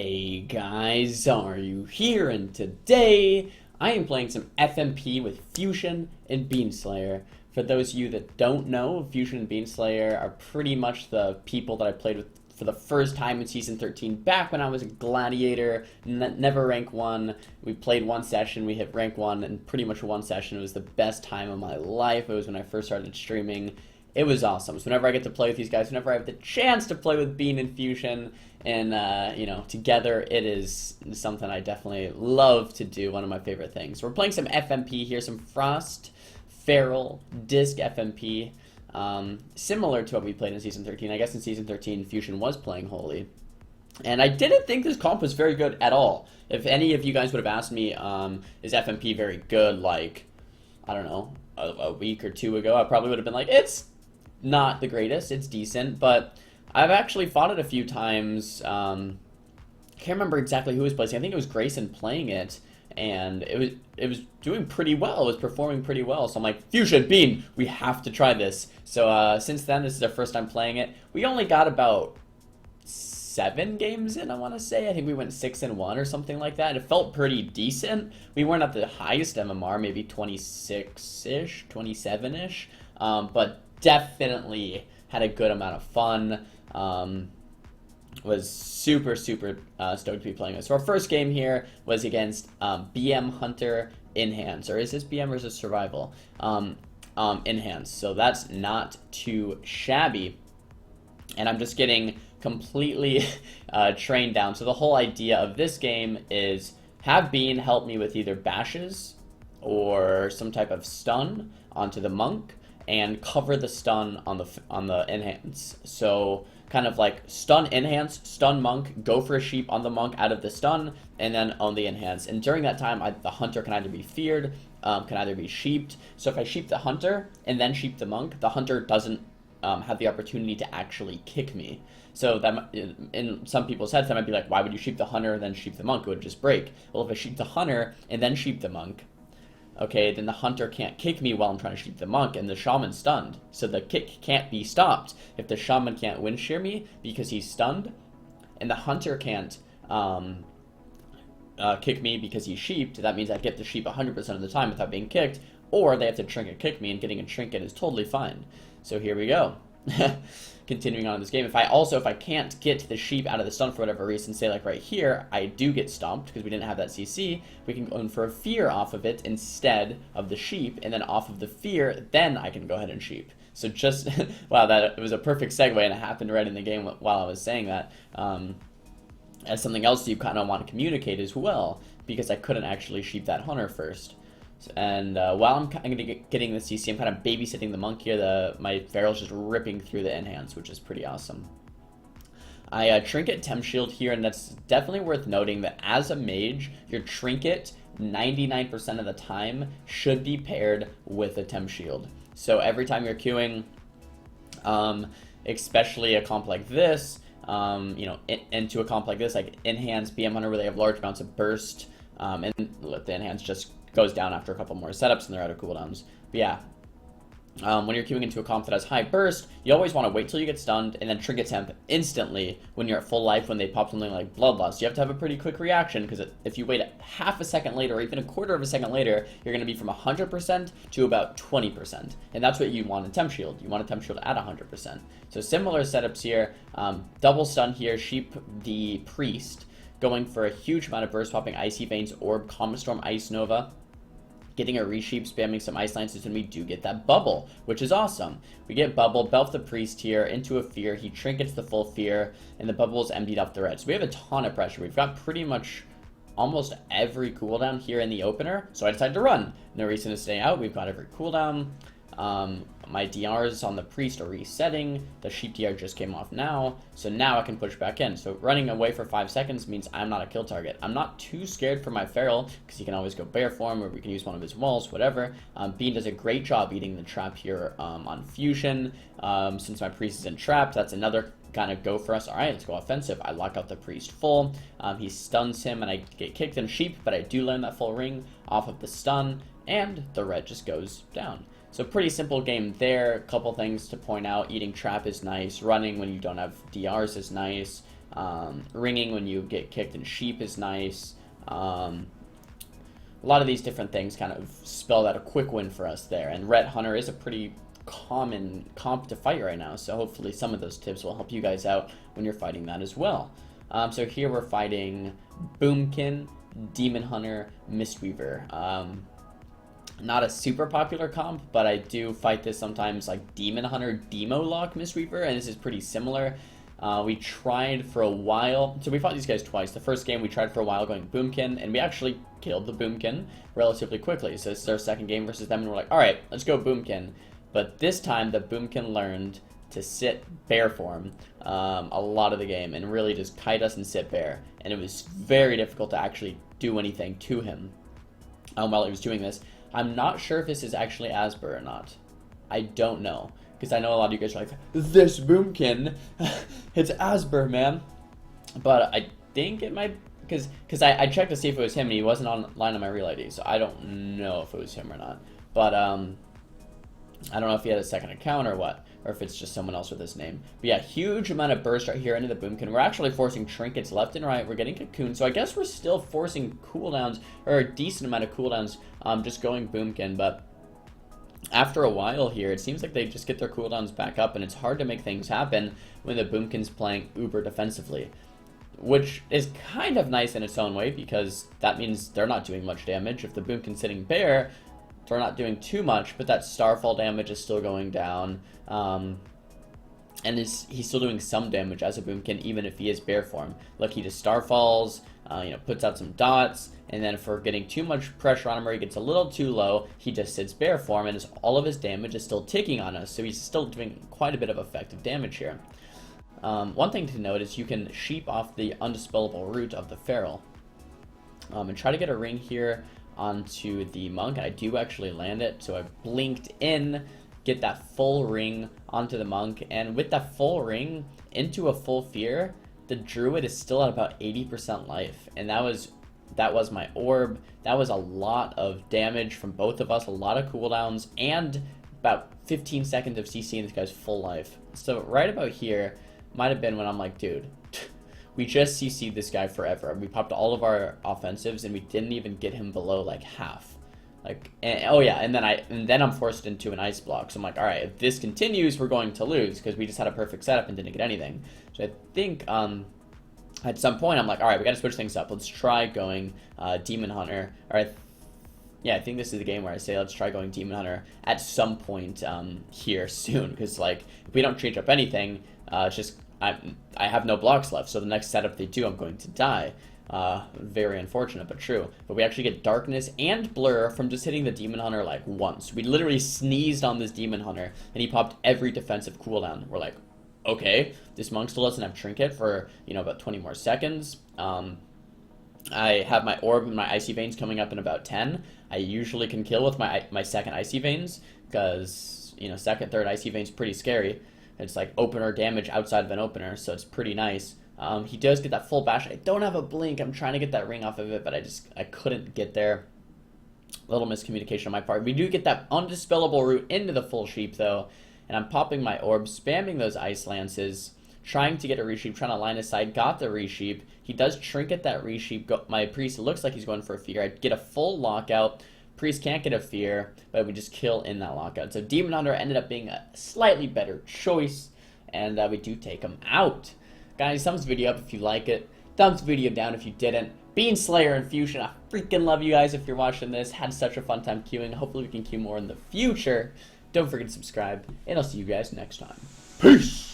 Hey guys, Xaryu here, and today I am playing some FMP with Fusion and BEANSLAYER. For those of you that don't know, Fusion and BEANSLAYER are pretty much the people that I played with for the first time in Season 13, back when I was a gladiator, never rank 1. We played one session, we hit rank 1, and pretty much one session. It was the best time of my life. It was when I first started streaming. It was awesome. So whenever I get to play with these guys, whenever I have the chance to play with Bean and Fusion, and together, it is something I definitely love to do. One of my favorite things. We're playing some FMP here, some Frost, Feral, Disc FMP, similar to what we played in Season 13. I guess in Season 13, Fusion was playing Holy, and I didn't think this comp was very good at all. If any of you guys would have asked me, is FMP very good, like, I don't know, a week or two ago, I probably would have been like, it's not the greatest, it's decent, but I've actually fought it a few times. Can't remember exactly who was playing. I think it was Grayson playing it, and it was doing pretty well. It was performing pretty well. So I'm like, Fusion, Bean, we have to try this. So since then, this is our first time playing it. We only got about 7 games in, I want to say. I think we went 6-1 or something like that. It felt pretty decent. We weren't at the highest MMR, maybe 26-ish, 27-ish, but definitely had a good amount of fun. Was super stoked to be playing this. So our first game here was against BM Hunter Enhance, or is this BM or is this Survival? Enhance, so that's not too shabby. And I'm just getting completely trained down. So the whole idea of this game is have Bean help me with either bashes or some type of stun onto the monk, and cover the stun on the enhance. So kind of like stun enhance, stun monk, go for a sheep on the monk out of the stun, and then on the enhance. And during that time, the hunter can either be feared, can either be sheeped. So if I sheep the hunter and then sheep the monk, the hunter doesn't have the opportunity to actually kick me. So that, in some people's heads, that might be like, why would you sheep the hunter and then sheep the monk? It would just break. Well, if I sheep the hunter and then sheep the monk, okay, then the hunter can't kick me while I'm trying to sheep the monk, and the shaman's stunned. So the kick can't be stopped if the shaman can't wind shear me because he's stunned, and the hunter can't kick me because he's sheeped. That means I get the sheep 100% of the time without being kicked, or they have to trinket kick me, and getting a trinket is totally fine. So here we go. Continuing on in this game, if I can't get the sheep out of the stun for whatever reason, say like right here, I do get stomped because we didn't have that CC, we can go in for a fear off of it instead of the sheep, and then off of the fear, then I can go ahead and sheep. So just, wow, that was a perfect segue, and it happened right in the game while I was saying that. As something else you kind of want to communicate as well, because I couldn't actually sheep that hunter first. And while I'm kind of getting the CC, I'm kind of babysitting the monk here. My Feral's just ripping through the enhance, which is pretty awesome. I trinket Temp Shield here, and that's definitely worth noting that as a mage, your trinket 99% of the time should be paired with a Temp Shield. So every time you're queuing, especially a comp like this, into a comp like this, like Enhance, BM Hunter, where they have large amounts of burst, and the Enhance just goes down after a couple more setups and they're out of cooldowns. But yeah, when you're queuing into a comp that has high burst, you always want to wait till you get stunned and then trinket temp instantly when you're at full life. When they pop something like Bloodlust, you have to have a pretty quick reaction, because if you wait half a second later or even a quarter of a second later, you're going to be from 100% to about 20%, and that's what you want in Temp Shield. You want a Temp Shield at 100%. So similar setups here, double stun here, sheep the priest, going for a huge amount of burst, popping Icy Veins, Orb, Comet Storm, Ice Nova, getting a resheep, spamming some Ice Lances, and we do get that bubble, which is awesome. We get bubble, Belf the priest here into a fear, he trinkets the full fear, and the bubble is emptied off the red. So we have a ton of pressure. We've got pretty much almost every cooldown here in the opener, so I decided to run. No reason to stay out. We've got every cooldown. My DRs on the priest are resetting. The sheep DR just came off now, so now I can push back in. So running away for 5 seconds means I'm not a kill target. I'm not too scared for my Feral, because he can always go bear form, or we can use one of his walls, whatever. Bean does a great job eating the trap here on Fusion. Since my priest isn't trapped, that's another kind of go for us. Alright, let's go offensive. I lock out the priest full. He stuns him, and I get kicked in sheep, but I do land that full ring off of the stun, and the red just goes down. So pretty simple game there. A couple things to point out. Eating trap is nice. Running when you don't have DRs is nice. Ringing when you get kicked in sheep is nice. A lot of these different things kind of spelled out a quick win for us there. And Ret Hunter is a pretty common comp to fight right now, so hopefully some of those tips will help you guys out when you're fighting that as well. So here we're fighting Boomkin, Demon Hunter, Mistweaver. Not a super popular comp, but I do fight this sometimes, like Demon Hunter, Demo Lock, Mistweaver, and this is pretty similar. We tried for a while, so we fought these guys twice. The first game we tried for a while going Boomkin, and we actually killed the Boomkin relatively quickly. So this is our second game versus them, and we're like, alright, let's go Boomkin. But this time the Boomkin learned to sit bear form a lot of the game, and really just kite us and sit bear. And it was very difficult to actually do anything to him while he was doing this. I'm not sure if this is actually Asper or not. I don't know. Because I know a lot of you guys are like, this Boomkin, it's Asper, man. But I think it might, because I checked to see if it was him, and he wasn't online on my real ID, so I don't know if it was him or not. But, I don't know if he had a second account or what, or if it's just someone else with his name. But yeah, huge amount of burst right here into the Boomkin. We're actually forcing trinkets left and right. We're getting cocoon, so I guess we're still forcing cooldowns, or a decent amount of cooldowns, just going Boomkin, but after a while here, it seems like they just get their cooldowns back up, and it's hard to make things happen when the Boomkin's playing uber defensively. Which is kind of nice in its own way, because that means they're not doing much damage. If the Boomkin's sitting bare, they're not doing too much, but that Starfall damage is still going down. And he's still doing some damage as a Boomkin, even if he is bear form. Look, he just Starfalls, puts out some dots, and then if we're getting too much pressure on him or he gets a little too low, he just sits bear form, and all of his damage is still ticking on us, so he's still doing quite a bit of effective damage here. One thing to note is you can sheep off the undispellable root of the feral. And try to get a ring here onto the monk. I do actually land it, so I blinked in, get that full ring onto the monk, and with that full ring into a full fear, the druid is still at about 80% life, and that was my orb. That was a lot of damage from both of us, a lot of cooldowns, and about 15 seconds of CC in this guy's full life. So right about here might have been when I'm like, dude, we just CC'd this guy forever. We popped all of our offensives, and we didn't even get him below like half. Oh yeah, and then I'm forced into an ice block. So I'm like, all right, if this continues, we're going to lose, because we just had a perfect setup and didn't get anything. So I think at some point I'm like, all right, we got to switch things up. Let's try going Demon Hunter. All right. Yeah, I think this is the game where I say let's try going Demon Hunter at some point here soon, because like if we don't change up anything, it's just I have no blocks left, so the next setup they do, I'm going to die. Very unfortunate, but true. But we actually get darkness and blur from just hitting the Demon Hunter like once. We literally sneezed on this Demon Hunter, and he popped every defensive cooldown. We're like, okay, this monk still doesn't have trinket for about 20 more seconds. I have my orb and my icy veins coming up in about 10. I usually can kill with my second icy veins, because second, third icy veins pretty scary. It's like opener damage outside of an opener, so it's pretty nice. He does get that full bash. I don't have a blink. I'm trying to get that ring off of it, but I couldn't get there. A little miscommunication on my part. We do get that undispellable root into the full sheep, though, and I'm popping my orb, spamming those ice lances, trying to get a resheep, trying to line his side. Got the resheep. He does trinket that resheep. My priest looks like he's going for a fear. I get a full lockout. Priest can't get a fear, but we just kill in that lockout. So Demon Hunter ended up being a slightly better choice, and we do take him out. Guys, thumbs the video up if you like it. Thumbs the video down if you didn't. BEANSLAYER and FUZION, I freaking love you guys if you're watching this. Had such a fun time queuing. Hopefully we can queue more in the future. Don't forget to subscribe, and I'll see you guys next time. Peace!